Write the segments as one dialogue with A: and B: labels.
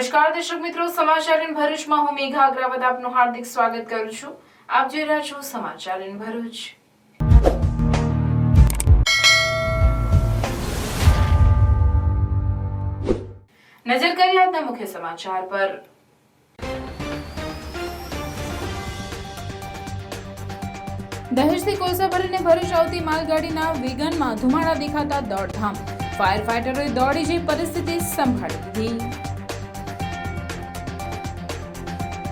A: નમસ્કાર દર્શક મિત્રો, સમાચાર ઇન ભરૂચમાં હું મેઘા અગ્રવાલ આપનું હાર્દિક સ્વાગત કરું છું। આપ જોઈ રહ્યા છો સમાચાર ઇન ભરૂચ। નજર કરીએ આજના મુખ્ય સમાચાર પર। દહેજથી કોલસા ભરીને ભરૂચ આવતી માલગાડીના વેગનમાં ધુમાડા દેખાતા દોડધામ, ફાયર ફાઈટરોએ દોડી જઈ પરિસ્થિતિ સંભાળી લીધી।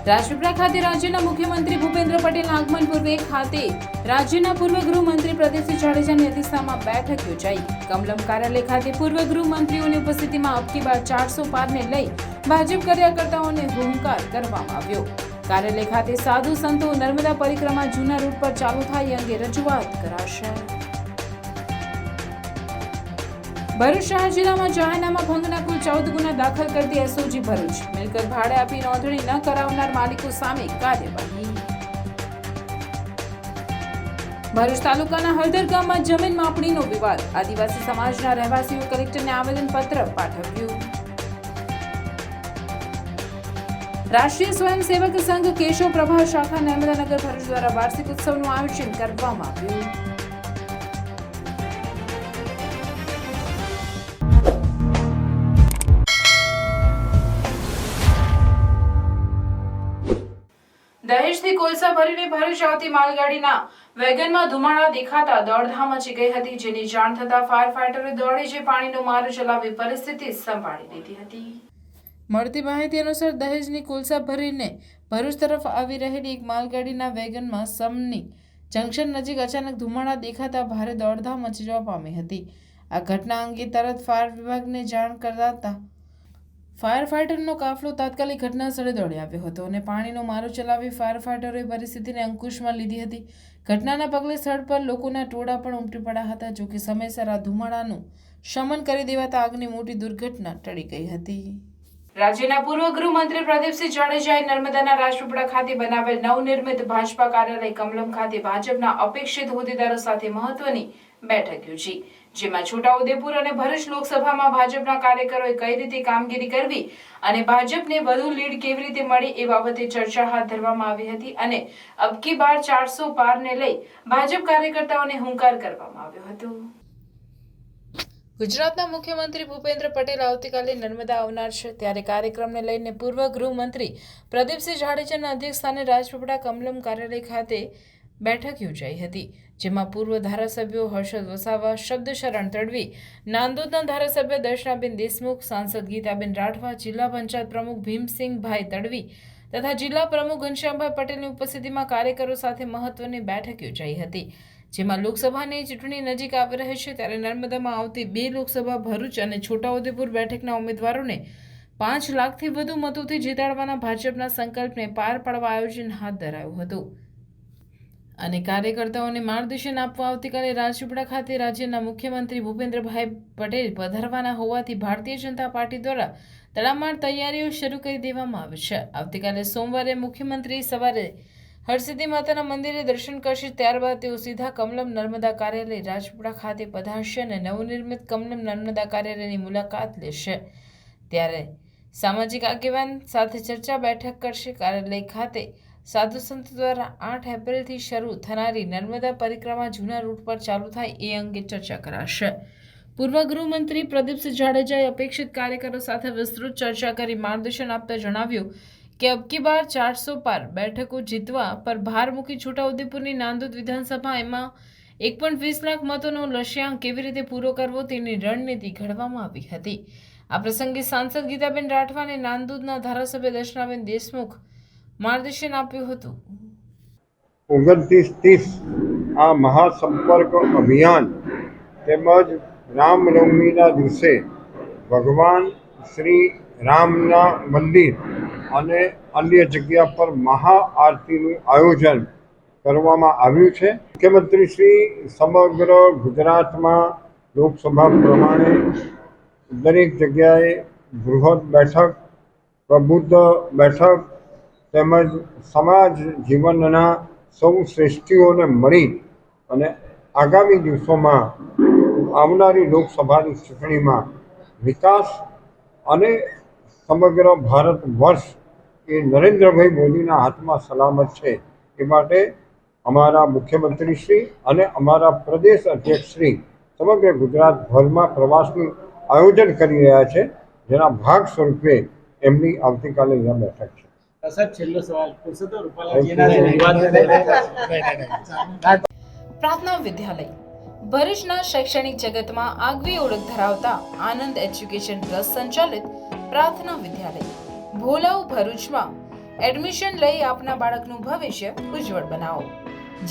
A: રાજપીપળા ખાતે રાજ્યના મુખ્યમંત્રી ભૂપેન્દ્ર પટેલના આગમન પૂર્વે ખાતે રાજ્યના પૂર્વ ગૃહમંત્રી પ્રદીપસિંહ જાડેજાની અધ્યક્ષતામાં બેઠક યોજાઈ। કમલમ કાર્યાલય ખાતે પૂર્વ ગૃહમંત્રીઓની ઉપસ્થિતિમાં અબકી બાર 400 પારને લઈ ભાજપ કાર્યકર્તાઓને હુંકાર કરવામાં આવ્યો। કાર્યાલય ખાતે સાધુ સંતો નર્મદા પરિક્રમા જૂના રૂટ પર ચાલુ થાય અંગે રજૂઆત કરાશે। ભરૂચ શહેર જિલ્લામાં જાહેરનામા ભંગના કુલ 14 ગુના દાખલ કરતી એસઓજી ભરૂચ। મિલકત ભાડે આપી નોંધણી ન કરાવનાર માલિકો સામે કાર્યવાહી। ભરૂચ તાલુકાના હળદર ગામમાં જમીન માપણીનો વિવાદ, આદિવાસી સમાજના રહેવાસીઓ કલેક્ટરને આવેદનપત્ર પાઠવ્યું। રાષ્ટ્રીય સ્વયંસેવક સંઘ કેશવ પ્રભા શાખા નર્મદાનગર ભરૂચ દ્વારા વાર્ષિક ઉત્સવનું આયોજન કરવામાં આવ્યું। દહેજથી કોલસા ભરીને ભરૂચ આવતી માલગાડીના વેગનમાં ધુમાડા દેખાતા દોડધામ મચી ગઈ હતી, જેની જાણ થતા ફાયર ફાઈટરોએ દોડી જઈ પાણીનો મારો ચલાવી પરિસ્થિતિ સંભાળી લીધી હતી। મળતી માહિતી અનુસાર દહેજની કોલસા ભરીને ભરૂચ તરફ આવી રહેલી એક માલગાડીના વેગનમાં સમની જંકશન નજીક અચાનક ધુમાડા દેખાતા ભારે દોડધામ મચી જવા પામી હતી। આ ઘટના અંગે તરત ફાયર વિભાગને જાણ કરાતા ફાયર ફાઈટરનો કાફલો તાત્કાલિક ઘટના સ્થળે દોડી આવ્યો હતો અને પાણીનો મારો ચલાવી ફાયર ફાઈટરોએ પરિસ્થિતિને અંકુશમાં લીધી હતી। ઘટનાના પગલે સ્થળ પર લોકોના ટોળા પણ ઉમટી પડ્યા હતા, જો કે સમયસર આ ધુમાડાનું શમન કરી દેવાતા આગની મોટી દુર્ઘટના ટળી ગઈ હતી। રાજ્યના પૂર્વ ગૃહમંત્રી પ્રદીપસિંહ જાડેજાએ નર્મદાના રાજપીપળા ખાતે બનાવેલ નવનિર્મિત ભાજપા કાર્યાલય કમલમ ખાતે ભાજપના અપેક્ષિત હોદ્દેદારો સાથે મહત્વની બેઠક યોજી, જેમાં છોટાઉદેપુર અને ભરૂચ લોકસભામાં ભાજપના કાર્યકરોએ કઈ રીતે કામગીરી કરવી અને ભાજપને વધુ લીડ કેવી રીતે મળી એ બાબતે ચર્ચા હાથ ધરવામાં આવી હતી અને અબકી બાર 400 પારને લઈ ભાજપ કાર્યકર્તાઓને હુંકાર કરવામાં આવ્યો હતો। ગુજરાતના મુખ્યમંત્રી ભૂપેન્દ્ર પટેલ આવતીકાલે નર્મદા આવનાર છે, ત્યારે કાર્યક્રમને લઈને પૂર્વ ગૃહમંત્રી પ્રદીપસિંહ જાડેજાના અધ્યક્ષસ્થાને રાજપીપળા કમલમ કાર્યાલય ખાતે બેઠક યોજાઈ હતી, જેમાં પૂર્વ ધારાસભ્યો હર્ષદ વસાવા, શબ્દશરણ તડવી, નાંદોદના ધારાસભ્ય દર્શનાબેન દેશમુખ, સાંસદ ગીતાબેન રાઠવા, જિલ્લા પંચાયત પ્રમુખ ભીમસિંહભાઈ તડવી તથા જિલ્લા પ્રમુખ ઘનશ્યામભાઈ પટેલની ઉપસ્થિતિમાં કાર્યકરો સાથે મહત્વની બેઠક યોજાઈ હતી, જેમાં લોકસભાની ચૂંટણી નજીક આવી રહી છે, ત્યારે નર્મદામાં આવતી 2 લોકસભા ભરૂચ અને છોટાઉદેપુર બેઠકના ઉમેદવારોને 5 લાખથી વધુ મતોથી જીતાડવાના ભાજપના સંકલ્પને પાર પાડવા આયોજન હાથ ધરાયું હતું અને કાર્યકર્તાઓને માર્ગદર્શન આપવા આવતીકાલે રાજપીપળા ખાતે રાજ્યના મુખ્યમંત્રી ભૂપેન્દ્રભાઈ પટેલ પધારવાના હોવાથી ભારતીય જનતા પાર્ટી દ્વારા તડામાર તૈયારીઓ શરૂ કરી દેવામાં આવી છે। આવતીકાલે સોમવારે મુખ્યમંત્રી સવારે હરસિદ્ધિ માતાના મંદિરે દર્શન કરશે, ત્યારબાદ તેઓ સીધા કમલમ નર્મદા કાર્યાલય રાજપીપળા ખાતે પધારશે અને નવનિર્મિત કમલમ નર્મદા કાર્યાલયની મુલાકાત લેશે। ત્યારે સામાજિક આગેવાન સાથે ચર્ચા બેઠક કરશે। કાર્યાલય ખાતે સાધુ સંત દ્વારા 8 એપ્રિલથી શરૂ થનારી નર્મદા પરિક્રમા જૂના રૂટ પર ચાલુ થાય એ અંગે ચર્ચા કરાશે। પૂર્વ ગૃહમંત્રી પ્રદીપસિંહ જાડેજાએ અપેક્ષિત કાર્યકરો સાથે વિસ્તૃત ચર્ચા કરી માર્ગદર્શન આપતા જણાવ્યું કે અબકી બાર 400 પાર બેઠકો જીતવા પર ભાર મૂકી છોટાઉદેપુરની નાંદોદ વિધાનસભા એમાં 1.20 લાખ મતોનો લક્ષ્યાંક કેવી રીતે પૂરો કરવો તેની રણનીતિ ઘડવામાં આવી હતી। આ પ્રસંગે સાંસદ ગીતાબેન રાઠવા અને નાંદોદના ધારાસભ્ય દર્શનાબેન દેશમુખ માર્ગદર્શન આપ્યું હતું।
B: 29-30 આ મહાસંપર્ક અભિયાન તેમજ રામનવમીના દિવસે ભગવાન શ્રી રામના મંદિર અને અન્ય જગ્યા પર મહાઆરતીનું આયોજન કરવામાં આવ્યું છે। મુખ્યમંત્રી શ્રી સમગ્ર ગુજરાતમાં લોકસભા પ્રમાણે દરેક જગ્યાએ બૃહદ બેઠક, પ્રબુદ્ધ બેઠક તેમજ સમાજ જીવનના સૌ શ્રેષ્ઠીઓને મળી અને આગામી દિવસોમાં આવનારી લોકસભાની ચૂંટણીમાં વિકાસ અને સમગ્ર ભારત વર્ષ એ નરેન્દ્રભાઈ મોદીના હાથમાં સલામત છે. એ માટે અમારા મુખ્યમંત્રીશ્રી અને અમારા પ્રદેશ અધ્યક્ષશ્રી સમગ્ર ગુજરાતભરમાં પ્રવાસનું આયોજન કરી રહ્યા છે, જેના ભાગ સ્વરૂપે એમની આવતીકાલે અહીંયા બેઠક છે.
C: સાહેબ, છેલ્લો સવાલ પુરુષોત્તમ રૂપાલાજીના વિવાદને લઈને
A: પ્રાર્થના વિદ્યાલય ભરૂચના શૈક્ષણિક જગતમાં આગવી ઓળખ ધરાવતા આનંદ એજ્યુકેશન ટ્રસ્ટ સંચાલિત પ્રાર્થના વિદ્યાલય ભોલાવ ભરૂચમાં એડમિશન લઈ આપના બાળકનું ભવિષ્ય ઉજ્જવળ બનાવો,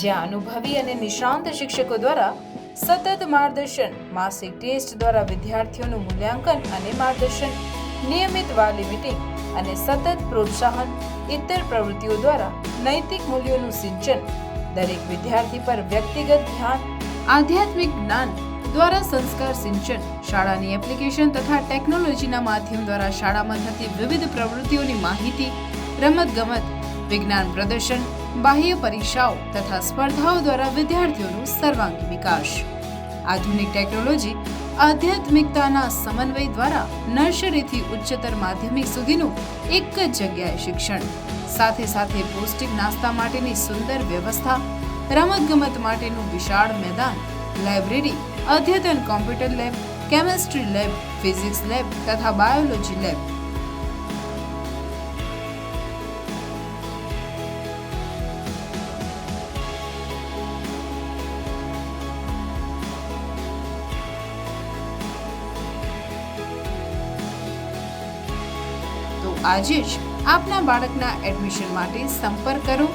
A: જ્યાં અનુભવી અને નિષ્ણાંત શિક્ષકો દ્વારા સતત માર્ગદર્શન, માસિક ટેસ્ટ દ્વારા વિદ્યાર્થીઓનું મૂલ્યાંકન અને માર્ગદર્શન, નિયમિત વાલી મીટિંગ અને સતત પ્રોત્સાહન, ઇતર પ્રવૃત્તિઓ દ્વારા નૈતિક મૂલ્યોનું સિંચન, દરેક વિદ્યાર્થી પર વ્યક્તિગત ધ્યાન, આધ્યાત્મિક જ્ઞાન દ્વારા સંસ્કાર સિંચન, શાળાની એપ્લિકેશન તથા ટેકનોલોજીના માધ્યમ દ્વારા શાળામાં થતી વિવિધ પ્રવૃત્તિઓની માહિતી, રમતગમત, વિજ્ઞાન પ્રદર્શન, બાહ્ય પરીક્ષાઓ તથા સ્પર્ધાઓ દ્વારા વિદ્યાર્થીઓનું સર્વાંગી વિકાસ, આધુનિક ટેકનોલોજી, આધ્યાત્મિકતાના સમન્વય દ્વારા નર્સરીથી ઉચ્ચતર માધ્યમિક સુધીનું એક જ જગ્યાએ શિક્ષણ, સાથે સાથે પૌષ્ટિક નાસ્તા માટેની સુંદર વ્યવસ્થા, રમતગમત માટેનું વિશાળ મેદાન, લાઇબ્રેરી, અદ્યતન computer lab, chemistry lab, physics lab તથા બાયોલોજી લેબ, તો આજે જ આપના બાળકના એડમિશન માટે સંપર્ક કરો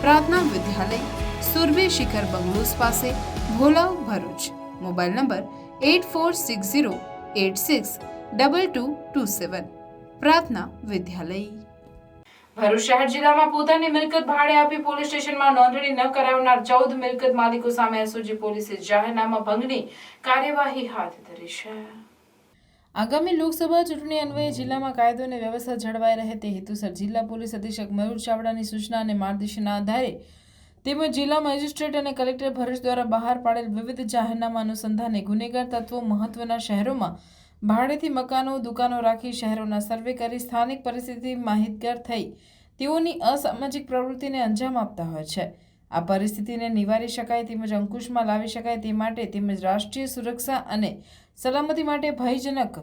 A: પ્રાર્થના વિદ્યાલય, સુરભી શિખર બંગલોઝ પાસે, ભોલાવ, ભરૂચ. Mobile number 8460862227. પ્રાર્થના વિદ્યાલય. ભરૂચ શહેર જિલ્લામાં પોતાની મિલકત ભાડે આપી પોલીસ સ્ટેશનમાં નોંધણી ન કરાવનાર 14 મિલકત માલિકો સામે એસઓજી પોલીસે જાહેરનામા ભંગની કાર્યવાહી હાથ ધરી છે. આગામી લોકસભા ચૂંટણી અન્વયે જિલ્લામાં કાયદો અને વ્યવસ્થા જળવાઈ રહે તે હેતુસર જિલ્લા પોલીસ અધિક્ષક મયુર ચાવડાની સૂચના અને માર્ગદર્શનના આધારે તેમજ જિલ્લા મેજિસ્ટ્રેટ અને કલેક્ટર ભરૂચ દ્વારા બહાર પાડેલ વિવિધ જાહેરનામા અનુસંધાને ગુનેગાર તત્વો મહત્વના શહેરોમાં ભાડેથી મકાનો, દુકાનો રાખી શહેરોના સર્વે કરી સ્થાનિક પરિસ્થિતિ માહિતગાર થઈ તેઓની અસામાજિક પ્રવૃત્તિને અંજામ આપતા હોય છે. આ પરિસ્થિતિને નિવારી શકાય તેમજ અંકુશમાં લાવી શકાય તે માટે તેમજ રાષ્ટ્રીય સુરક્ષા અને સલામતી માટે ભયજનક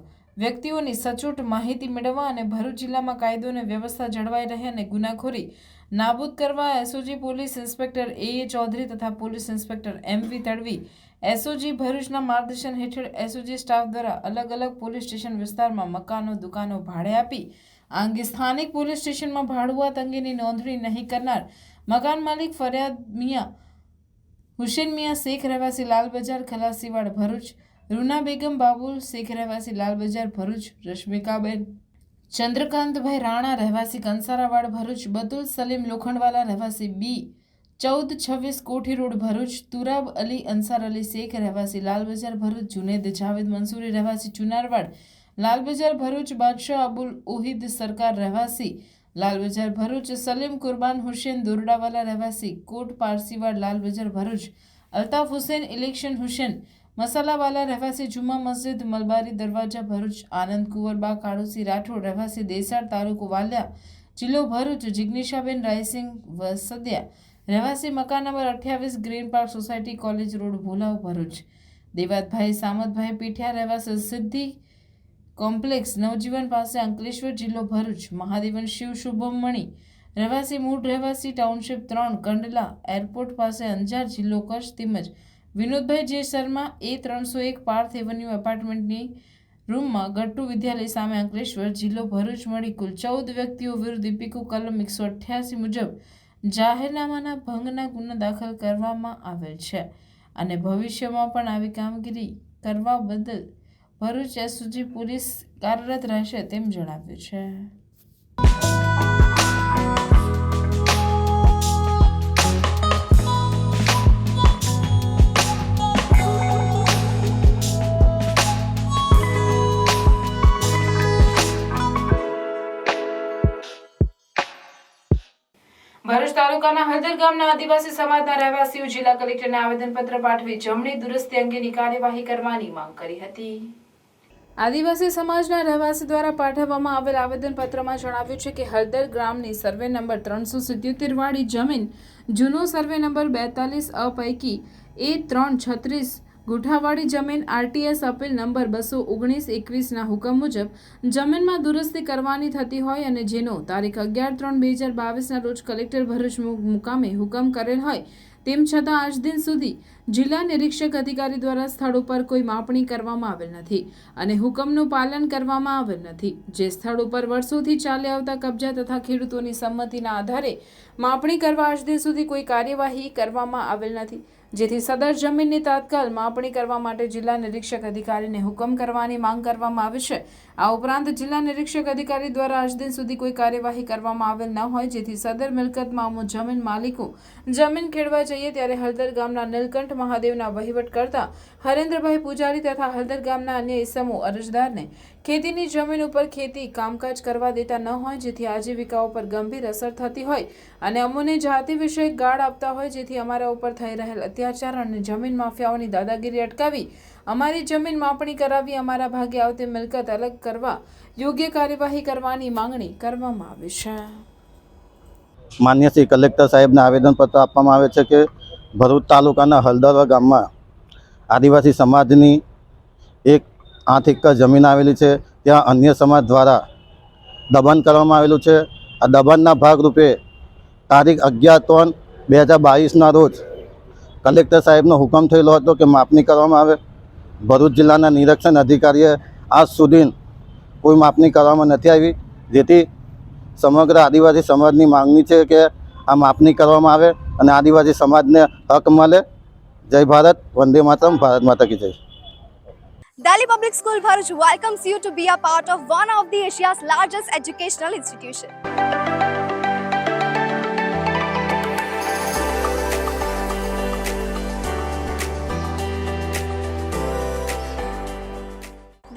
A: વ્યક્તિઓની સચોટ માહિતી મેળવવા અને ભરૂચ જિલ્લામાં કાયદો અને વ્યવસ્થા જળવાઈ રહે અને ગુનાખોરી નાબૂદ કરવા SOG police inspector A Chaudhary તથા police inspector MV Tadvi SOG ભરૂચના માર્ગદર્શન હેઠળ એસઓજી સ્ટાફ દ્વારા અલગ અલગ પોલીસ સ્ટેશન વિસ્તારમાં મકાનો, દુકાનો ભાડે આપી આ અંગે સ્થાનિક પોલીસ સ્ટેશનમાં ભાડુઆત અંગેની નોંધણી નહીં કરનાર મકાન માલિક ફરિયાદ મિયા હુસેન મિયા શેખ રહેવાસી લાલ બજાર ખલાસીવાડ ભરૂચ, રૂના બેગમ બાબુલ શેખ રહેવાસી લાલ બજાર ભરૂચ, રશ્મિકાબેન ચંદ્રકાંતભાઈ રાણા રહેવાસી કંસારાવાડ ભરૂચ, બતુલ સલીમ લોખંડવાલા રહેવાસી બી 1426 કોઠી રોડ ભરૂચ, તુરાબ અલી અંસાર અલી શેખ રહેવાસી લાલ બજાર ભરૂચ, જુનેદ જાવેદ મંસૂરી રહેવાસી ચુનારવાડ લાલ બજાર ભરૂચ, બાદશાહ અબુલ ઓહિદ સરકાર રહેવાસી લાલ બજાર ભરૂચ, સલીમ કુરબાન હુસેન દોરડાવાલા રહેવાસી કોટ પારસીવાડ લાલ બજાર ભરૂચ, અલ્તાફ હુસેન ઇલેક્શન હુસેન મસાલાવાલા રહેવાસી જુમા મસ્જિદ મલબારી દરવાજા ભરૂચ, આનંદ કુંવરબા કાળુસી રાઠોડ રહેવાસી દેસાડ તાલુકો વાલિયા જિલ્લો ભરૂચ, જિગ્નિશાબેન રાયસિંગ વસદિયા રહેવાસી મકાન number 28 green park society college road Bholav Bharuch, Devatbhai Samatbhai Pithiya રહેવાસી સિદ્ધિ કોમ્પ્લેક્સ નવજીવન પાસે અંકલેશ્વર જિલ્લો ભરૂચ, મહાદેવન શિવ શુભમણી રહેવાસી મૂળ રહેવાસી ટાઉનશીપ 3 કંડલા એરપોર્ટ પાસે અંજાર જિલ્લો કચ્છ તેમજ વિનોદભાઈ જે શર્મા A301 પાર્થ એવન્યુ એપાર્ટમેન્ટની રૂમમાં ગટ્ટુ વિદ્યાલય સામે અંકલેશ્વર જિલ્લો ભરૂચ મળી કુલ 14 વ્યક્તિઓ વિરુદ્ધ ઇપિકો કલમ 188 મુજબ જાહેરનામાના ભંગના ગુના દાખલ કરવામાં આવેલ છે અને ભવિષ્યમાં પણ આવી કામગીરી કરવા બદલ ભરૂચ એસઓજી પોલીસ કાર્યરત રહેશે તેમ જણાવ્યું છે. ભરૂચ તાલુકાના હળદર ગામના આદિવાસી સમાજના રહેવાસીઓ જિલ્લા કલેક્ટરને આવેદનપત્ર પાઠવી જમણી દુરસ્તી અંગેની કાર્યવાહી કરવાની માંગ કરી હતી. આદિવાસી સમાજના રહેવાસી દ્વારા પાઠવવામાં આવેલ આવેદનપત્રમાં જણાવ્યું છે કે હળદર ગ્રામની સર્વે નંબર 377 વાળી જમીન જૂનો સર્વે નંબર 42 અ પૈકી A336 ગુઠાવાળી જમીન RTS અપીલ નંબર 219/21 ના હુકમ મુજબ જમીનમાં દુરસ્તી કરવાની થતી હોય અને જેનો તારીખ 11/3/2022 ના રોજ કલેક્ટર ભરૂચ મુકામે હુકમ કરેલ હોય તેમ છતાં આજ દિન સુધી જિલ્લા નિરીક્ષક અધિકારી દ્વારા સ્થળ ઉપર કોઈ માપણી કરવામાં આવેલ નથી અને હુકમનું પાલન કરવામાં આવેલ નથી, જે સ્થળ ઉપર વર્ષોથી ચાલી આવતા કબજા તથા ખેડૂતોની સંમતિના આધારે માપણી કરવા આજ દિન સુધી કોઈ કાર્યવાહી કરવામાં આવેલ નથી, જેથી સદર જમીનની તાત્કાલ માપણી કરવા માટે જિલ્લા નિરીક્ષક અધિકારીને હુકમ કરવાની માંગ કરવામાં આવી છે। આ ઉપરાંત જિલ્લા નિરીક્ષક અધિકારી દ્વારા આજ દિન સુધી કોઈ કાર્યવાહી કરવામાં આવેલ ન હોય, જેથી સદર મિલકતમાં જમીન માલિકો જમીન ખેડવા જઈએ ત્યારે હળદર ગામના નીલકંઠ મહાદેવના વહીવટ કરતા હરેન્દ્રભાઈ પૂજારી તથા હળદર ગામના અન્ય ઇસમો અરજદારને ખેતીની જમીન ઉપર ખેતી કામકાજ કરવા દેતા ન હોય, જેથી આજીવિકાઓ પર ગંભીર અસર થતી હોય અને અમોને જાતિ વિષયક ગાળ આપતા હોય, જેથી અમારા ઉપર થઈ રહેલ અત્યાચાર અને જમીન માફિયાઓની દાદાગીરી અટકાવી અમારી જમીન માપણી કરાવી અમારા ભાગે આવતી મિલકત અલગ કરવા યોગ્ય કાર્યવાહી કરવાની માંગણી કરવામાં આવી છે।
D: માન્ય શ્રી કલેક્ટર સાહેબને આવેદનપત્ર આપવામાં આવે છે કે ભરૂચ તાલુકાના હળદરવા ગામમાં આદિવાસી સમાજની એક 8 એકર જમીન આવેલી છે, ત્યાં અન્ય સમાજ દ્વારા દબાણ કરવામાં આવેલું છે। આ દબાણના ભાગરૂપે તારીખ 11/3/2022ના રોજ કલેક્ટર સાહેબનો હુકમ થયેલો હતો કે માપણી કરવામાં આવે। ભરૂચ જિલ્લાના નિરીક્ષણ અધિકારીએ આજ સુધી કોઈ માપણી કરવામાં નથી આવી, જેથી સમગ્ર આદિવાસી સમાજની માંગણી છે કે આ માપણી કરવામાં આવે અને આદિવાસી સમાજને હક મળે। જય ભારત, વંદે માતરમ, ભારત માતા કી જય।
E: Delhi Public School Bharuch welcomes you to be a part of one of the Asia's largest educational institution.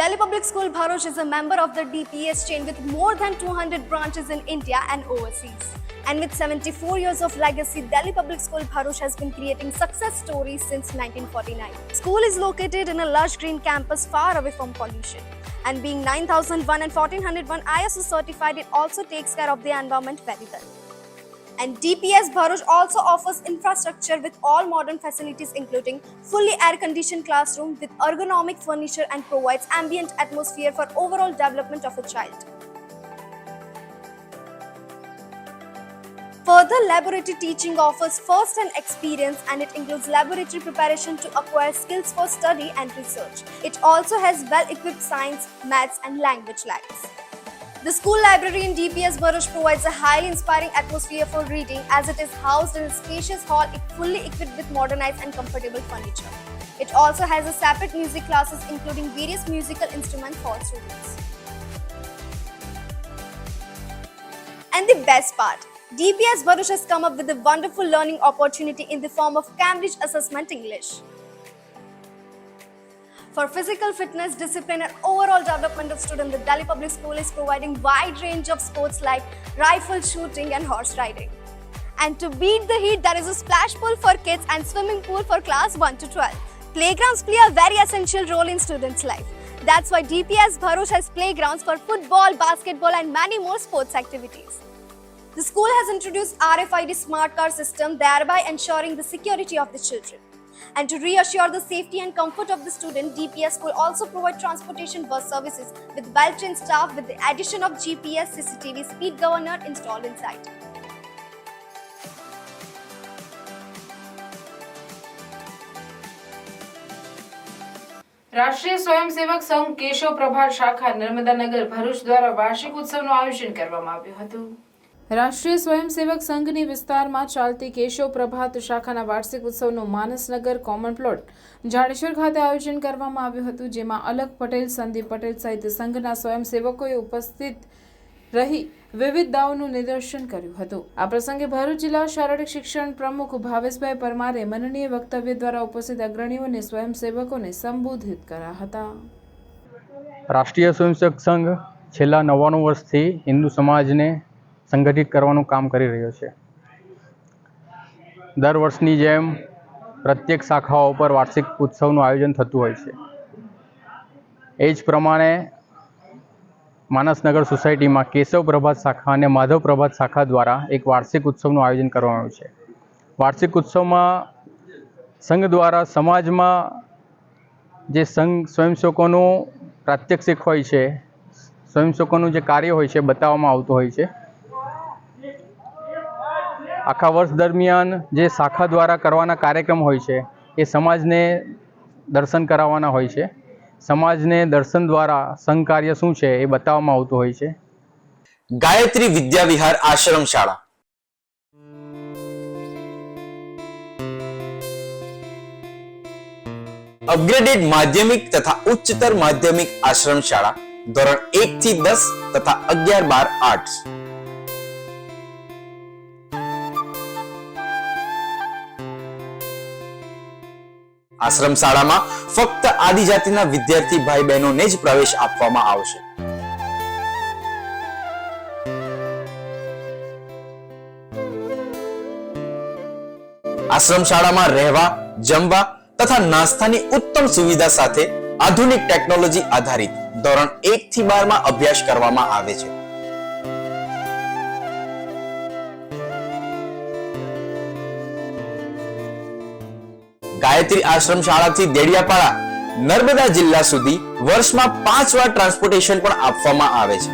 E: Delhi Public School Bharuch is a member of the DPS chain with more than 200 branches in India and overseas. And with 74 years of legacy, Delhi Public School Bharuch has been creating success stories since 1949. School is located in a lush green campus far away from pollution. And being 9001 and 1401 ISO certified, it also takes care of the environment very well. And DPS Bharuch also offers infrastructure with all modern facilities including fully air-conditioned classroom with ergonomic furniture and provides ambient atmosphere for overall development of a child. Further, laboratory teaching offers first-hand experience and it includes laboratory preparation to acquire skills for study and research. It also has well-equipped science, maths and language labs. The school library in DPS Bharuch provides a highly inspiring atmosphere for reading as it is housed in a spacious hall fully equipped with modernized and comfortable furniture. It also has a separate music classes including various musical instruments for students. And the best part, DPS Bharuch has come up with a wonderful learning opportunity in the form of Cambridge Assessment English. For physical fitness, discipline and overall development of students, the Delhi Public School is providing wide range of sports like rifle shooting and horse riding. And to beat the heat, there is a splash pool for kids and swimming pool for class 1 to 12. Playgrounds play a very essential role in students' life. That's why DPS Bharuch has playgrounds for football, basketball and many more sports activities. The school has introduced RFID smart card system, thereby ensuring the security of the children. And to reassure the safety and comfort of the student, DPS will also provide transportation bus services with well-trained staff with the addition of GPS CCTV speed governor installed inside.
A: રાષ્ટ્રીય સ્વયંસેવક સંઘ કેશવ પ્રભાત શાખા નર્મદાનગર ભરૂચ દ્વારા વાર્ષિક ઉત્સવનું આયોજન કરવામાં આવ્યું હતું। રાષ્ટ્રીય સ્વયંસેવક સંઘની વિસ્તારમાં ચાલતી કેશવ પ્રભાત શાખાના વાર્ષિક ઉત્સવનું માનસનગર કોમન પ્લોટ જાડેશ્વર ખાતે આયોજન કરવામાં આવ્યું હતું, જેમાં અલગ પટેલ, સંદીપ પટેલ સહિત સંઘના સ્વયંસેવકોએ ઉપસ્થિત રહી વિવિધ દાવોનું નિદર્શન કર્યું હતું। આ પ્રસંગે ભરૂચ જિલ્લા શારીરિક શિક્ષણ પ્રમુખ ભાવેશભાઈ પરમારે માનનીય વક્તવ્ય દ્વારા ઉપસ્થિત અગ્રણીઓ અને સ્વયંસેવકોને સંબોધિત કર્યા હતા।
F: રાષ્ટ્રીય સ્વયંસેવક સંઘ છેલ્લા 99 વર્ષથી હિન્દુ સમાજને સંગઠિત કરવાનું કામ કરી રહ્યો છે। દર વર્ષની જેમ પ્રત્યેક શાખાઓ પર વાર્ષિક ઉત્સવનું આયોજન થતું હોય છે। એ જ પ્રમાણે માનસનગર સોસાયટીમાં કેશવ પ્રભાત શાખા અને માધવ પ્રભાત શાખા દ્વારા એક વાર્ષિક ઉત્સવનું આયોજન કરવામાં આવ્યું છે. વાર્ષિક ઉત્સવમાં સંઘ દ્વારા સમાજમાં જે સંઘ સ્વયંસેવકોનું પ્રાત્યક્ષિક હોય છે, સ્વયંસેવકોનું જે કાર્ય હોય છે બતાવવામાં આવતું હોય છે. આખા વર્ષ દરમિયાન જે શાખા દ્વારા કરવાના કાર્યક્રમ હોય છે એ સમાજને દર્શન કરાવવાના હોય છે. સમાજને દર્શન દ્વારા સંઘ કાર્ય શું છે એ બતાવવામાં આવતું હોય છે.
G: ગાયત્રી વિદ્યા વિહાર આશ્રમ શાળા અપગ્રેડેડ માધ્યમિક તથા ઉચ્ચતર માધ્યમિક આશ્રમ શાળા ધોરણ 1 થી 10 તથા 11-12 આર્ટ્સ. આશ્રમ શાળામાં ફક્ત આદિજાતિના વિદ્યાર્થી ભાઈ બહેનોને જ પ્રવેશ આપવામાં આવશે. આશ્રમ શાળામાં રહેવા, જમવા તથા નાસ્તાની ઉત્તમ સુવિધા સાથે આધુનિક ટેકનોલોજી આધારિત ધોરણ 1 થી 12 માં અભ્યાસ કરવામાં આવે છે. ગાયત્રી આશ્રમ શાળાથી દેડિયાપાડા નર્મદા જિલ્લા સુધી વર્ષમાં 5 વાર ટ્રાન્સપોર્ટેશન પણ આપવામાં આવે છે.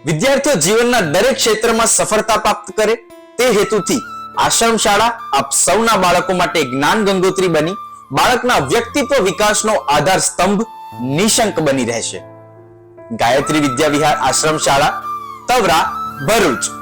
G: વિદ્યાર્થીઓ જીવનના દરેક ક્ષેત્રમાં સફળતા પ્રાપ્ત કરે તે હેતુથી આશ્રમ શાળા આપ સૌના બાળકો માટે જ્ઞાન ગંગોત્રી બની બાળકના વ્યક્તિત્વ વિકાસનો આધાર સ્તંભ નિશંક બની રહેશે. ગાયત્રી વિદ્યા વિહાર આશ્રમ શાળા, તવરા, ભરૂચ.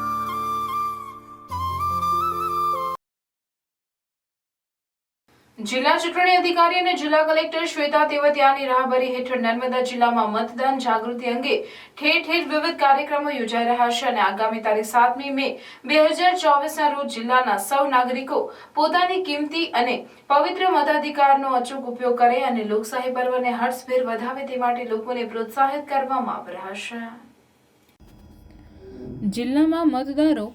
A: જિલ્લા ચૂંટણી અધિકારી અને જિલ્લા કલેક્ટર શ્વેતા તેવતિયાની રાહબરી હેઠળ નર્મદા જિલ્લામાં મતદાન જાગૃતિ અંગે ઠેર ઠેર વિવિધ કાર્યક્રમો યોજાઈ રહ્યા છે અને આગામી તારીખ 7મી મે 2024ના રોજ જિલ્લાના સૌ નાગરિકો પોતાની કિંમતી અને પવિત્ર મતાધિકારનો અચૂક ઉપયોગ કરે અને લોકશાહી પર્વને હર્ષભેર વધાવે તે માટે લોકોને પ્રોત્સાહિત કરવામાં આવી રહ્યા છે. જિલ્લામાં મતદારો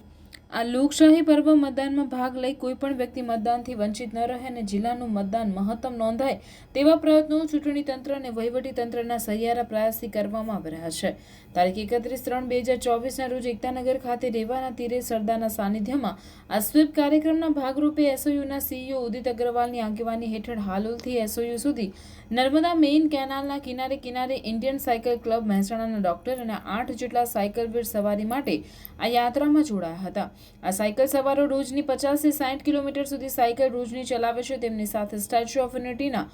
A: આ લોકશાહી પર્વ મતદાનમાં ભાગ લઈ કોઈ પણ વ્યક્તિ મતદાનથી વંચિત ન રહે અને જિલ્લાનું મતદાન મહત્તમ નોંધાય તેવા પ્રયત્નો ચૂંટણી તંત્ર અને વહીવટી તંત્રના સહિયારા પ્રયાસથી કરવામાં આવી રહ્યા છે. તારીખ 31/3/2024ના રોજ એકતાનગર ખાતે રેવાના તીરે સરદારના સાનિધ્યમાં આ સ્વીપ કાર્યક્રમના ભાગરૂપે એસઓયુના સીઈઓ ઉદિત અગ્રવાલની આગેવાની હેઠળ હાલોલથી એસઓયુ સુધી નર્મદા મેઇન કેનાલના કિનારે કિનારે ઇન્ડિયન સાયકલ ક્લબ મહેસાણાના ડોક્ટર અને 8 જેટલા સાયકલવીર સવારી માટે આ યાત્રામાં જોડાયા હતા. આ સાયકલ સવારો રોજની 50 થી 60 કિલોમીટર સુધી સાયકલ રોજની ચલાવે છે. તેમની સાથે સ્ટેચ્યુ ઓફ યુનિટીના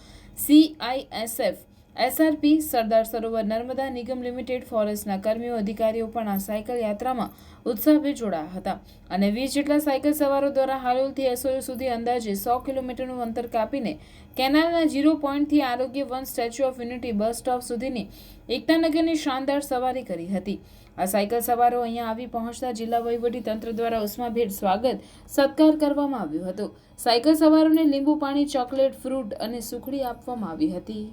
A: CISF, SRP, સરદાર સરોવર નર્મદા નિગમ લિમિટેડ, ફોરેસ્ટના કર્મીઓ, અધિકારીઓ પણ આ સાયકલ યાત્રામાં ઉત્સાહભેર જોડાયા હતા અને 20 જેટલા સાયકલ સવારો દ્વારા હાલોલથી એસઓયુ સુધી અંદાજે 100 કિલોમીટરનું અંતર કાપીને કેનાલના 0 પોઈન્ટથી આરોગ્ય one, statue of unity bus stop સુધીની એકતાનગરની શાનદાર સવારી કરી હતી. આ સાયકલ સવારો અહીંયા આવી પહોંચતા જિલ્લા વહીવટી તંત્ર દ્વારા ઉષ્માભેર સ્વાગત સત્કાર કરવામાં આવ્યો હતો. સાયકલ સવારોને લીંબુ પાણી, ચોકલેટ, ફ્રૂટ અને સુખડી આપવામાં આવી હતી.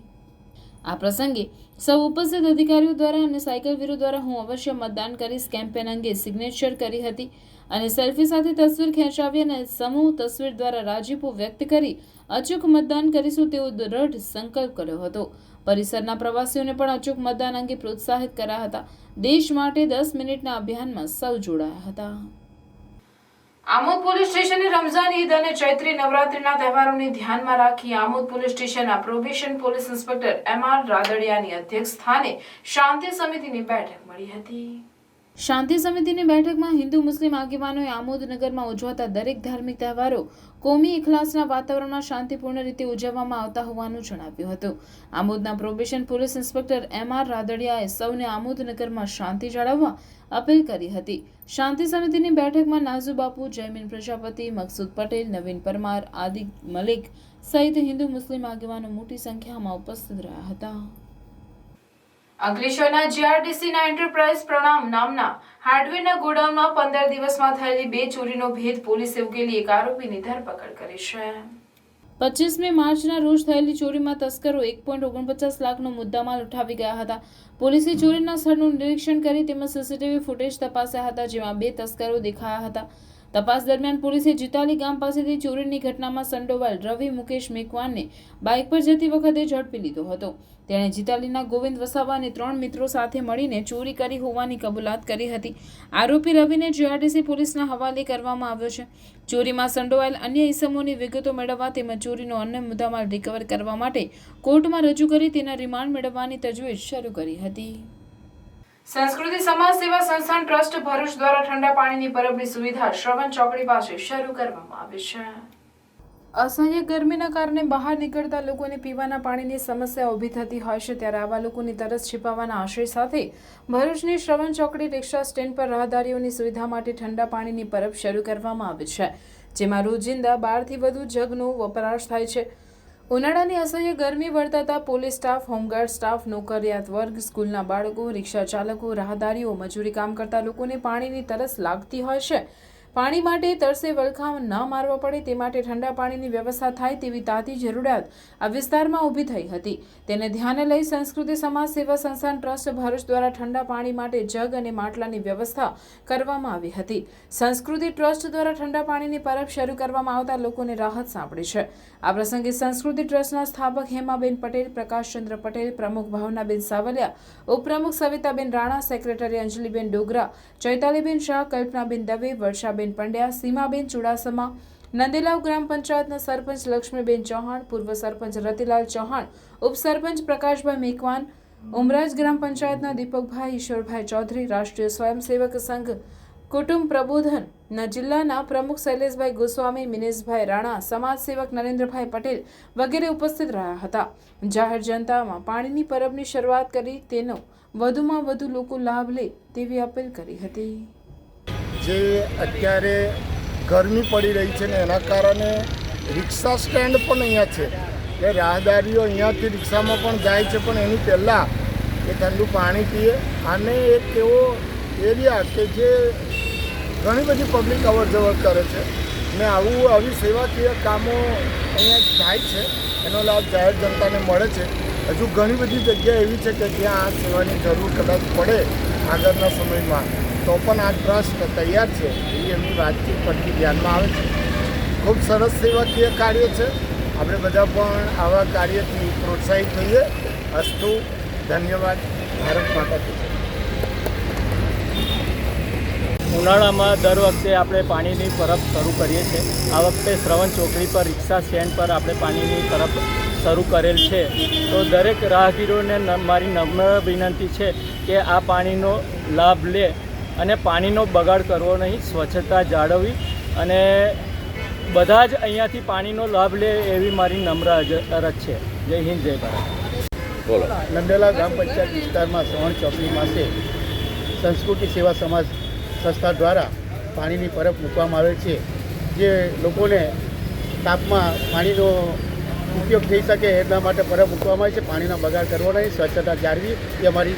A: આ પ્રસંગે સૌ ઉપસ્થિત અધિકારીઓ દ્વારા અને સાયકલવીરો દ્વારા હું અવશ્ય મતદાન કરીશ કેમ્પેન અંગે સિગ્નેચર કરી હતી અને સેલ્ફી સાથે તસવીર ખેંચાવી અને સમૂહ તસવીર દ્વારા રાજીપો વ્યક્ત કરી અચૂક મતદાન કરીશું તેવો દ્રઢ સંકલ્પ કર્યો હતો. પરિસરના પ્રવાસીઓને પણ અચૂક મતદાન અંગે પ્રોત્સાહિત કર્યા હતા. દેશ માટે 10 મિનિટના અભિયાનમાં સૌ જોડાયા હતા. આમોદ પોલીસ સ્ટેશને રમઝાન ઈદ અને ચૈત્રી નવરાત્રીના તહેવારોને ધ્યાનમાં રાખી આમોદ પોલીસ સ્ટેશનના પ્રોબેશન પોલીસ ઇન્સ્પેક્ટર MR રાદડિયાની અધ્યક્ષસ્થાને શાંતિ સમિતિની બેઠક મળી હતી. શાંતિ સમિતિની બેઠકમાં હિન્દુ મુસ્લિમ આગેવાનોએ આમોદ નગરમાં ઉજવાતા દરેક ધાર્મિક તહેવારો કોમી ઇખલાસના વાતાવરણમાં શાંતિપૂર્ણ રીતે ઉજવવામાં આવતા હોવાનું જણાવ્યું હતું. આમોદના પ્રોબેશન પોલીસ ઇન્સ્પેક્ટર MR રાદડિયાએ સૌને આમોદ નગરમાં શાંતિ જાળવવા અપીલ કરી હતી. શાંતિ સમિતિની બેઠકમાં નાઝુ બાપુ, જયમીન પ્રજાપતિ, મકસૂદ પટેલ, નવીન પરમાર, આદિ મલિક સહિત હિન્દુ મુસ્લિમ આગેવાનો મોટી સંખ્યામાં ઉપસ્થિત રહ્યા હતા. અંકલેશ્વરના GRDCના એન્ટરપ્રાઇઝ પ્રણામ નામના હાર્ડવેરના ગોડાઉનમાં 15 દિવસમાં થયેલી 2 ચોરીનો ભેદ પોલીસે ઉકેલી એક આરોપીની ધરપકડ કરી છે. 25મી માર્ચના રોજ થયેલી ચોરીમાં તસ્કરો 1.49 લાખનો મુદ્દામાલ ઉઠાવી ગયા હતા. પોલીસે ચોરીના સ્થળનું નિરીક્ષણ કરી તેમજ સીસીટીવી ફૂટેજ તપાસ્યા હતા, જેમાં 2 તસ્કરો દેખાયા હતા. તપાસ દરમિયાન પોલીસે જીતાલી ગામ પાસેથી ચોરીની ઘટનામાં સંડોવાયેલ રવિ મુકેશ મેકવાનને બાઇક પર જતી વખતે ઝડપી લીધો હતો. તેણે જીતાલીના ગોવિંદ વસાવા અને 3 મિત્રો સાથે મળીને ચોરી કરી હોવાની કબૂલાત કરી હતી. આરોપી રવિને જીઆરડીસી પોલીસના હવાલે કરવામાં આવ્યો છે. ચોરીમાં સંડોવાયેલ અન્ય ઇસમોની વિગતો મેળવવા તેમજ ચોરીનો અન્ય મુદ્દામાલ રિકવર કરવા માટે કોર્ટમાં રજૂ કરી તેના રિમાન્ડ મેળવવાની તજવીજ શરૂ કરી હતી. સંસ્કૃતિ સમાજ સેવા સંસ્થાન ટ્રસ્ટ ભરૂચ દ્વારા ઠંડા પાણીની પરબની સુવિધા શ્રવણ ચોકડી પાસે શરૂ કરવામાં આવી છે. અસહ્ય ગરમીના કારણે બહાર નીકળતા લોકોને પીવાના પાણીની સમસ્યા ઊભી થતી હોય છે, ત્યારે આવા લોકોની તરસ छिपाવવાના આશય સાથે ભરૂચની શ્રવણ ચોકડી રિક્ષા સ્ટેન્ડ પર રાહદારીઓની સુવિધા માટે ઠંડા પાણીની પરબ શરૂ કરવામાં આવી છે, જેમાં રોજિંદા 12થી વધુ જગનો વપરાશ થાય છે. ઉનાળાની અસહ્ય ગરમી વર્તાતા પોલીસ સ્ટાફ, હોમગાર્ડ સ્ટાફ, નોકરિયાત વર્ગ, સ્કૂલના બાળકો, રિક્ષા ચાલકો, રાહદારીઓ, મજૂરી કામ કરતા લોકોને પાણીની તરસ લાગતી હોય છે. પાણી માટે તરસે વલખાં ન મારવા પડે તે માટે ઠંડા પાણીની વ્યવસ્થા થાય તેવી તાતી જરૂરિયાત આ વિસ્તારમાં ઊભી થઈ હતી. તેને ધ્યાને લઈ સંસ્કૃતિ સમાજ સેવા સંસ્થાન ટ્રસ્ટ ભરૂચ દ્વારા ઠંડા પાણી માટે જગ અને માટલાની વ્યવસ્થા કરવામાં આવી હતી. સંસ્કૃતિ ટ્રસ્ટ દ્વારા ઠંડા પાણીની પરબ શરૂ કરવામાં આવતા લોકોને રાહત સાંપડી છે. આ પ્રસંગે સંસ્કૃતિ ટ્રસ્ટના સ્થાપક હેમાબેન પટેલ, પ્રકાશચંદ્ર પટેલ, પ્રમુખ ભાવનાબેન સાવલિયા, ઉપપ્રમુખ સવિતાબેન રાણા, સેક્રેટરી અંજલિબેન ડોગરા, ચૈતાલીબેન શાહ, કલ્પનાબેન દવે, વર્ષાબેન પંડ્યા, સીમાબેન ચુડાસમા, નંદેલાવ ગ્રામ પંચાયતના સરપંચ લક્ષ્મીબેન ચૌહાણ, પૂર્વ સરપંચ રતિલાલ ચૌહાણ, ઉપસરપંચ પ્રકાશભાઈ મેકવાન, ઉમરાજ ગ્રામ પંચાયતના દીપકભાઈ ઈશ્વરભાઈ ચૌધરી, રાષ્ટ્રીય સ્વયંસેવક સંઘ કુટુંબ પ્રબોધનના જિલ્લાના પ્રમુખ શૈલેષભાઈ ગોસ્વામી, મિનેશભાઈ રાણા, સમાજ સેવક નરેન્દ્રભાઈ પટેલ વગેરે ઉપસ્થિત રહ્યા હતા. જાહેર જનતામાં પાણીની પરબની શરૂઆત કરી તેનો વધુમાં વધુ લોકો લાભ લે તેવી અપીલ કરી હતી.
H: જે અત્યારે ગરમી પડી રહી છે ને એના કારણે રિક્ષા સ્ટેન્ડ પણ અહીંયા છે, એટલે રાહદારીઓ અહીંયાથી રિક્ષામાં પણ જાય છે, પણ એની પહેલાં એ ઠંડુ પાણી પીએ. અને એક એવો એરિયા કે જે ઘણી બધી પબ્લિક અવર જવર કરે છે ને આવી સેવાકીય કામો અહીંયા થાય છે, એનો લાભ જાહેર જનતાને મળે છે. હજુ ઘણી બધી જગ્યા એવી છે કે જ્યાં આ સેવાની જરૂર કદાચ પડે આગળના સમયમાં, તો પણ આ ટ્રસ્ટ તૈયાર છે એવી એમની વાતચીત પરથી ધ્યાનમાં આવે છે. ખૂબ સરસ સેવાકીય કાર્ય છે. આપણે બધા પણ આવા કાર્યથી પ્રોત્સાહિત થઈએ. અસ્તુ. ધન્યવાદ. ભારત માતા કી જય.
C: ઉનાળામાં દર વખતે આપણે પાણીની પરબ શરૂ કરીએ છીએ. આ વખતે શ્રવણ ચોકડી પર રિક્ષા સ્ટેન્ડ પર આપણે પાણીની પરબ શરૂ કરેલ છે. તો દરેક રાહગીરોને મારી નમ્ર વિનંતી છે કે આ પાણીનો લાભ લે અને પાણીનો બગાડ કરવો નહીં, સ્વચ્છતા જાળવવી અને બધા જ અહીંયાથી પાણીનો લાભ લે એવી મારી નમ્ર અરજ છે. જય હિન્દ, જય ભારત. નંદેલા ગ્રામ પંચાયત વિસ્તારમાં શ્રવણ ચોકડી પાસે સંસ્કૃતિ સેવા સમાજ સંસ્થા દ્વારા પાણીની પરબ મૂકવામાં આવે છે, જે લોકોને તાપમાં પાણીનો ઉપયોગ થઈ શકે એટલા માટે પરબ મૂકવામાં આવે છે. પાણીનો બગાડ કરવો નહીં, સ્વચ્છતા જાળવી એ અમારી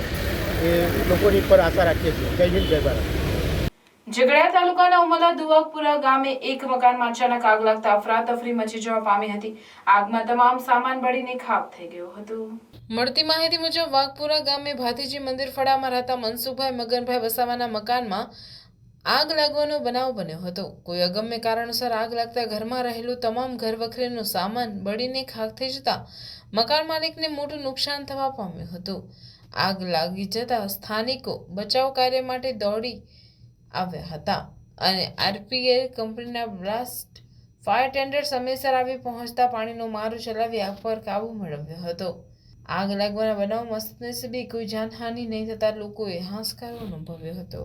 C: લોકોની પર આશા રાખીએ છીએ. જય હિન્દ, જય ભારત.
A: ઝઘડિયા તાલુકાના ઉમલા દુવાકપુરા ગામે એક મકાનમાં અચાનક આગ લાગતા અફરાતફરી મચી જવા પામી હતી. આગમાં તમામ સામાન બળીને ખાખ થઈ ગયો હતો. મળતી માહિતી મુજબ વાઘપુરા ગામે ભાતીજી મંદિર ફળામાં રહેતા મનસુખભાઈ મગનભાઈ વસાવાના મકાનમાં આગ લાગવાનો બનાવ બન્યો હતો. કોઈ અગમ્ય કારણોસર આગ લાગતા ઘરમાં રહેલું તમામ ઘર વખરીનું સામાન બળીને ખાખ થઈ જતા મકાન માલિકને મોટું નુકસાન થવા પામ્યું હતું. આગ લાગી જતા સ્થાનિકો બચાવ કાર્ય માટે દોડી આવ્યા હતા અને આરપીએલ કંપનીના બ્લાસ્ટ ફાયર ટેન્ડર સમયસર આવી પહોંચતા પાણીનો મારો ચલાવી આગ પર કાબુ મેળવ્યો હતો. આગ લાગવાના બનાવમાં સદનસીબે કોઈ જાનહાનિ નહીં થતા લોકોએ હાશકારો અનુભવ્યો હતો.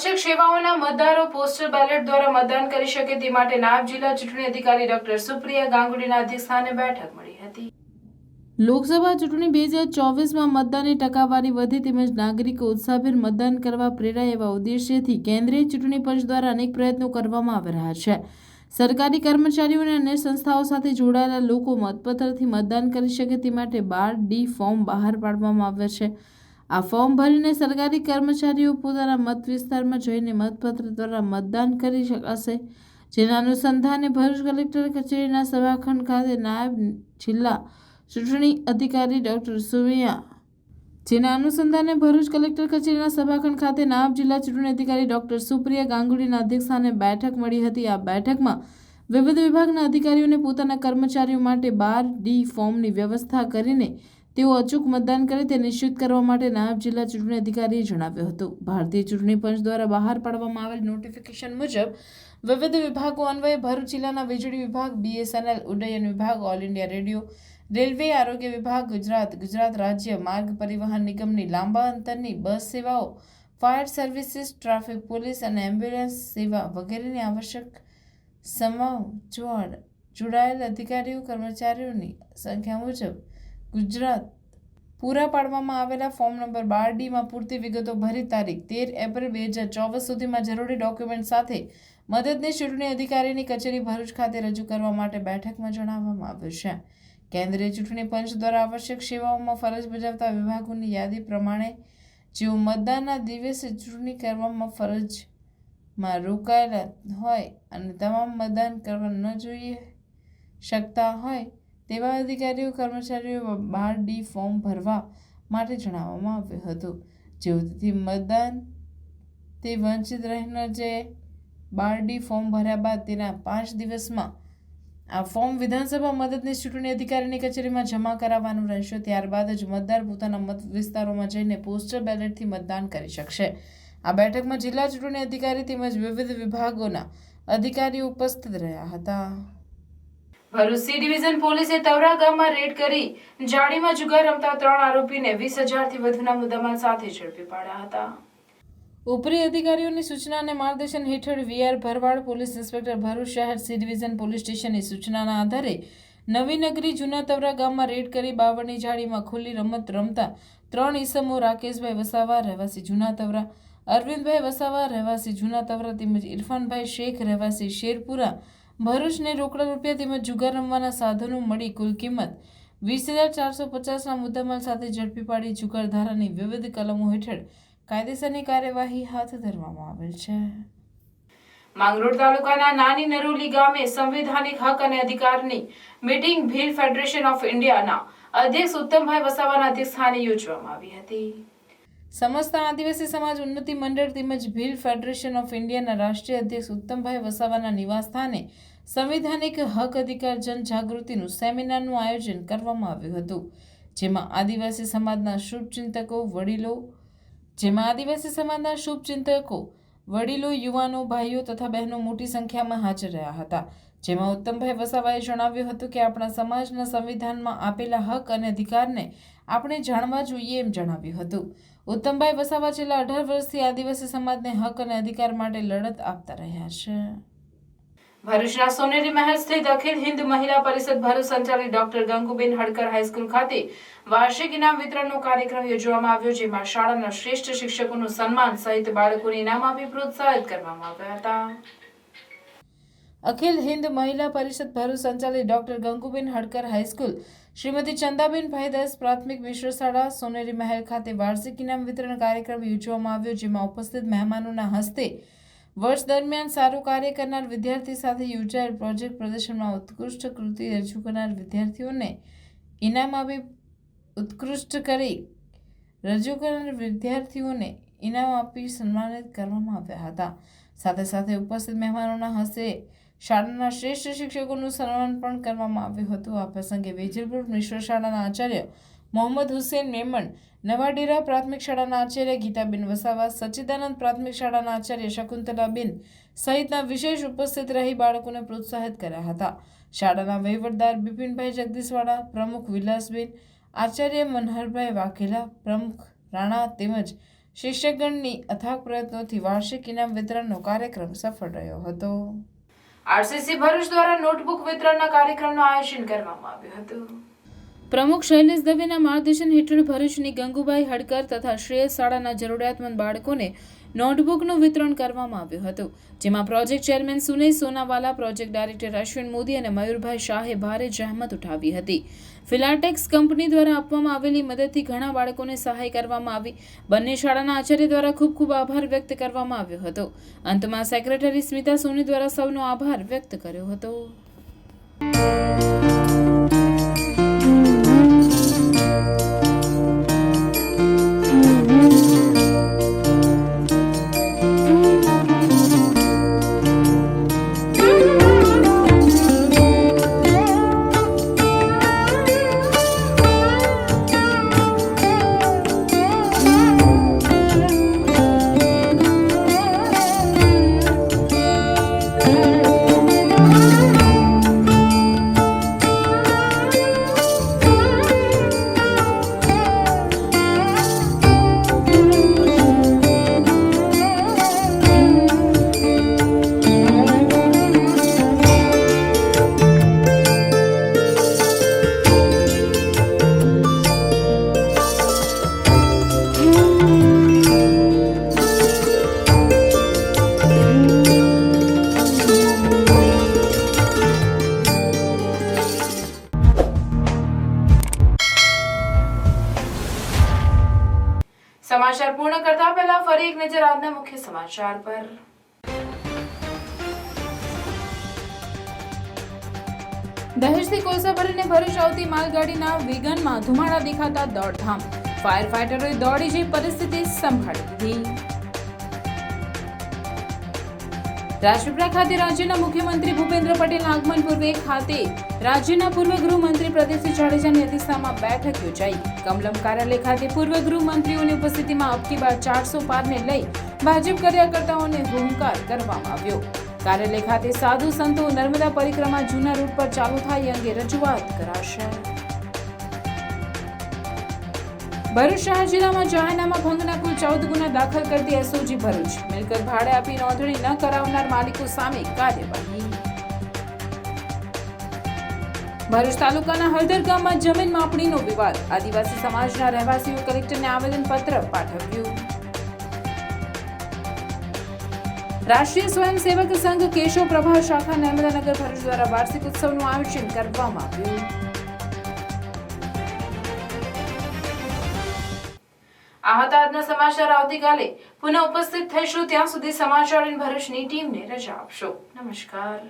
A: આવશ્યક સેવાઓના મતદારો પોસ્ટલ બેલેટ દ્વારા મતદાન કરી શકે તે માટે નાયબ જિલ્લા ચૂંટણી અધિકારી ડોક્ટર સુપ્રિયા ગાંગુલીના અધ્યક્ષસ્થાને બેઠક મળી હતી. લોકસભા ચૂંટણી 2024માં મતદાનની ટકાવારી વધે તેમજ નાગરિકો ઉત્સાહભેર મતદાન કરવા પ્રેરાય એવા ઉદ્દેશ્યથી કેન્દ્રીય ચૂંટણી પંચ દ્વારા અનેક પ્રયત્નો કરવામાં આવી રહ્યા છે. સરકારી કર્મચારીઓ અને અન્ય સંસ્થાઓ સાથે જોડાયેલા લોકો મતપત્રથી મતદાન કરી શકે તે માટે 12D ફોર્મ બહાર પાડવામાં આવ્યા છે. આ ફોર્મ ભરીને સરકારી કર્મચારીઓ પોતાના મત વિસ્તારમાં જઈને મતપત્ર દ્વારા મતદાન કરી શકશે. જેના અનુસંધાને ભરૂચ કલેક્ટર કચેરીના સભાખંડ ખાતે નાયબ જિલ્લા ચૂંટણી અધિકારી ડોક્ટર સુપ્રિયા ગાંગુલીના અધ્યક્ષસ્થાને બેઠક મળી હતી. આ બેઠકમાં વિવિધ વિભાગના અધિકારીઓને પોતાના કર્મચારીઓ માટે 12D ફોર્મની વ્યવસ્થા કરીને તેઓ અચૂક મતદાન કરે તે નિશ્ચિત કરવા માટે નાયબ જિલ્લા ચૂંટણી અધિકારીએ જણાવ્યું હતું. ભારતીય ચૂંટણી પંચ દ્વારા બહાર પાડવામાં આવેલ નોટિફિકેશન મુજબ વિવિધ વિભાગો અન્વયે ભરૂચ જિલ્લાના વીજળી વિભાગ, BSNL, ઉડ્ડયન વિભાગ, ઓલ ઇન્ડિયા રેડિયો, રેલવે, આરોગ્ય વિભાગ, ગુજરાત રાજ્ય માર્ગ પરિવહન નિગમની લાંબા અંતરની બસ સેવાઓ, ફાયર સર્વિસીસ, ટ્રાફિક પોલીસ અને એમ્બ્યુલન્સ સેવા વગેરેની આવશ્યક સેવાઓ જોડાયેલ અધિકારીઓ કર્મચારીઓની સંખ્યા મુજબ ગુજરાત પૂરા પાડવામાં આવેલા ફોર્મ નંબર 12Dમાં પૂરતી વિગતો ભરી તારીખ 13 એપ્રિલ 2024 સુધીમાં જરૂરી ડોક્યુમેન્ટ સાથે મદદનીશ ચૂંટણી અધિકારીની કચેરી ભરૂચ ખાતે રજૂ કરવા માટે બેઠકમાં જણાવવામાં આવ્યું છે. કેન્દ્રીય ચૂંટણી પંચ દ્વારા આવશ્યક સેવાઓમાં ફરજ બજાવતા વિભાગોની યાદી પ્રમાણે જેઓ મતદાનના દિવસે ચૂંટણી કરવામાં ફરજમાં રોકાયેલા હોય અને તમામ મતદાન કરવા ન જોઈ શકતા હોય તેવા અધિકારીઓ કર્મચારીઓ 12D ફોર્મ ભરવા માટે જણાવવામાં આવ્યું હતું. જેઓથી મતદાન તે વંચિત રહી ન જાય. 12D ફોર્મ ભર્યા બાદ તેના 5 દિવસમાં આ ફોર્મ વિધાનસભા મદદનીશ ચૂંટણી અધિકારીની કચેરીમાં જમા કરાવવાનું રહેશે. ત્યારબાદ જ મતદાર પોતાના મત વિસ્તારોમાં જઈને પોસ્ટલ બેલેટથી મતદાન કરી શકશે. આ બેઠકમાં જિલ્લા ચૂંટણી અધિકારી તેમજ વિવિધ વિભાગોના અધિકારીઓ ઉપસ્થિત રહ્યા હતા. ભરૂચ સી ડિવિઝન પોલીસે તવરા ગામમાં રેડ કરી જાળીમાં જુગાર રમતા 3 આરોપીને 20,000થી વધુના મુદ્દામાલ સાથે ઝડપી પાડ્યા હતા. ઉપરી અધિકારીઓની સૂચના અને માર્ગદર્શન હેઠળ VR ભરવાડ પોલીસ ઇન્સ્પેક્ટર ભરૂચ શહેર સી ડિવિઝન પોલીસ સ્ટેશનની સૂચનાના આધારે નવીનગરી જૂના તવરા ગામમાં રેડ કરી બાવળની જાળીમાં ખુલ્લી રમત રમતા 3 ઈસમો રાકેશભાઈ વસાવા રહેવાસી જૂના તવરા, અરવિંદભાઈ વસાવા રહેવાસી જૂના તવરા તેમજ ઇરફાનભાઈ શેખ રહેવાસી શેરપુરા ભરૂચને રોકડા રૂપિયા તેમજ જુગાર રમવાના સાધનો મળી કુલ કિંમત 20,450ના મુદ્દામાલ સાથે ઝડપી પાડી જુગાર ધારાની વિવિધ કલમો હેઠળ કાયદેસરની કાર્યવાહી હાથ ધરવામાં આવેલ છે. માંગરોળ તાલુકાના નાની નરોલી ગામે સંવિધાનિક હક અને અધિકારની મીટિંગ ભીલ ફેડરેશન ઓફ ઇન્ડિયાના અધ્યક્ષ ઉત્તમભાઈ વસાવાના અધ્યક્ષસ્થાને યોજવામાં આવી હતી. સમસ્ત આદિવાસી સમાજ ઉન્નતિ મંડળ તેમજ ભીલ ફેડરેશન ઓફ ઇન્ડિયાના રાષ્ટ્રીય અધ્યક્ષ ઉત્તમભાઈ વસાવાના નિવાસસ્થાને સંવિધાનિક હક અધિકાર જનજાગૃતિનું સેમિનારનું આયોજન કરવામાં આવ્યું હતું. જેમાં આદિવાસી સમાજના શુભચિંતકો વડીલો, યુવાનો, ભાઈઓ તથા બહેનો મોટી સંખ્યામાં હાજર રહ્યા હતા. જેમાં ઉત્તમભાઈ વસાવાએ જણાવ્યું હતું કે આપણા સમાજના સંવિધાનમાં આપેલા હક અને અધિકારને આપણે જાણવા જોઈએ એમ જણાવ્યું હતું. ઉત્તમભાઈ વસાવા છેલ્લા 18 વર્ષથી આદિવાસી સમાજને હક અને અધિકાર માટે લડત આપતા રહ્યા છે. ભરૂચના સોનેરી મહેલ સ્થિત અખિલ હિન્દ મહિલા પરિષદ ભરૂચ સંચાલિત ડોક્ટર ગંગુબેન હડકર હાઈસ્કૂલ ખાતે વાર્ષિક ઇનામ વિતરણનો કાર્યક્રમ યોજવામાં આવ્યો. જેમાં શાળાના શ્રેષ્ઠ શિક્ષકોનું સન્માન સહિત બાળકોને ઇનામ આપી પ્રોત્સાહિત કરવામાં આવ્યા હતા. અખિલ હિન્દ મહિલા પરિષદ ભરૂચ સંચાલિત ડોક્ટર ગંગુબેન હડકર હાઈસ્કૂલ, શ્રીમતી ચંદાબેન ભાઈદાસ પ્રાથમિક મિશ્ર શાળા સોનેરી મહેલ ખાતે વાર્ષિક ઇનામ વિતરણ કાર્યક્રમ યોજવામાં આવ્યો. જેમાં ઉપસ્થિત મહેમાનોના હસ્તે વર્ષ દરમિયાન સારું કાર્ય કરનાર વિદ્યાર્થી સાથે યોજાયેલ પ્રોજેક્ટ પ્રદર્શનમાં ઉત્કૃષ્ટ કૃતિ રજૂ કરનાર વિદ્યાર્થીઓને ઇનામ આપી સન્માનિત કરવામાં આવ્યા હતા. સાથે સાથે ઉપસ્થિત મહેમાનોના હસ્તે શાળાના શ્રેષ્ઠ શિક્ષકોનું સન્માન પણ કરવામાં આવ્યું હતું. આ પ્રસંગે વેજલપુર મિશ્ર શાળાના આચાર્ય મોહમ્મદ હુસેન મેમણ, નવાડેરા પ્રાથમિક શાળાના આચાર્ય ગીતાબેન વસાવા, સચ્ચિદાનંદ પ્રાથમિક શાળાના આચાર્ય શકુંતલાબેન સહિતના વિશેષ ઉપસ્થિત રહી બાળકોને પ્રોત્સાહિત કર્યા હતા. શાળાના વહીવટદાર બિપિનભાઈ જગદીશવાળા, પ્રમુખ વિલાસબેન, આચાર્ય મનહરભાઈ વાઘેલા, પ્રમુખ રાણા તેમજ શિક્ષકગણની અથાગ પ્રયત્નોથી વાર્ષિક ઇનામ વિતરણનો કાર્યક્રમ સફળ રહ્યો હતો. આરસીસી ભરૂચ દ્વારા નોટબુક વિતરણના કાર્યક્રમનું આયોજન કરવામાં આવ્યું હતું. પ્રમુખ શૈલેષ દવેના માર્ગદર્શન હેઠળ ભરૂચની ગંગુબાઈ હડકર તથા શ્રેયસ શાળાના જરૂરિયાતમંદ બાળકોને નોટબુકનું વિતરણ કરવામાં આવ્યું હતું, જેમાં project chairman Sunesh Sonawala, project director Ashwin Modi અને મયુરભાઈ શાહે ભારે જહેમત ઉઠાવી હતી. ફિલાટેક્સ કંપની દ્વારા આપવામાં આવેલી મદદથી ઘણા બાળકોને સહાય કરવામાં આવી. બંને શાળાના આચાર્ય દ્વારા ખૂબ ખૂબ આભાર વ્યક્ત કરવામાં આવ્યો હતો. અંતમાં સેક્રેટરી સ્મિતા સોની દ્વારા સૌનો આભાર વ્યક્ત કર્યો હતો. સમાચાર પૂર્ણ કરતા પહેલા ફરી એક નજર આજના મુખ્ય સમાચાર પર. દહેજથી કોલસા ભરીને ભરૂચ આવતી માલગાડીના વિગનમાં ધુમાડા દેખાતા દોડધામ. ફાયર ફાઈટરોએ દોડી જઈ પરિસ્થિતિ સંભાળી લીધી. રાજપીપળા ખાતે રાજ્યના મુખ્યમંત્રી ભૂપેન્દ્ર પટેલના આગમન પૂર્વે ખાતે રાજ્યના પૂર્વ ગૃહમંત્રી પ્રદીપસિંહ જાડેજાની અધ્યક્ષતામાં બેઠક યોજાઈ. કમલમ કાર્યાલય ખાતે પૂર્વ ગૃહમંત્રીઓની ઉપસ્થિતિમાં અબકી બાર 400 પારને લઈ ભાજપ કાર્યકર્તાઓને હુંકાર કરવામાં આવ્યો. કાર્યાલય ખાતે સાધુ સંતો નર્મદા પરિક્રમા જૂના રૂટ પર ચાલુ થાય અંગે રજૂઆત કરાશે. ભરૂચ શહેર જિલ્લામાં જાહેરનામા ભંગના કુલ 14 ગુના દાખલ કરતી એસઓજી ભરૂચ. મિલકત ભાડે આપી નોંધણી ન કરાવનાર માલિકો સામે કાર્યવાહી. ભરૂચ તાલુકાના હળદર ગામમાં જમીન માપણીનો વિવાદ. આદિવાસી સમાજના રહેવાસીઓ કલેક્ટરને આવેદનપત્ર પાઠવ્યું. રાષ્ટ્રીય સ્વયંસેવક સંઘ કેશવ પ્રભા શાખા નર્મદાનગર ભરૂચ દ્વારા વાર્ષિક ઉત્સવનું આયોજન કરવામાં આવ્યું. આ હતા આજના સમાચાર. આવતીકાલે પુનઃ ઉપસ્થિત થઈશું. ત્યાં સુધી સમાચાર ભરૂચની ટીમને રજા આપશો. નમસ્કાર.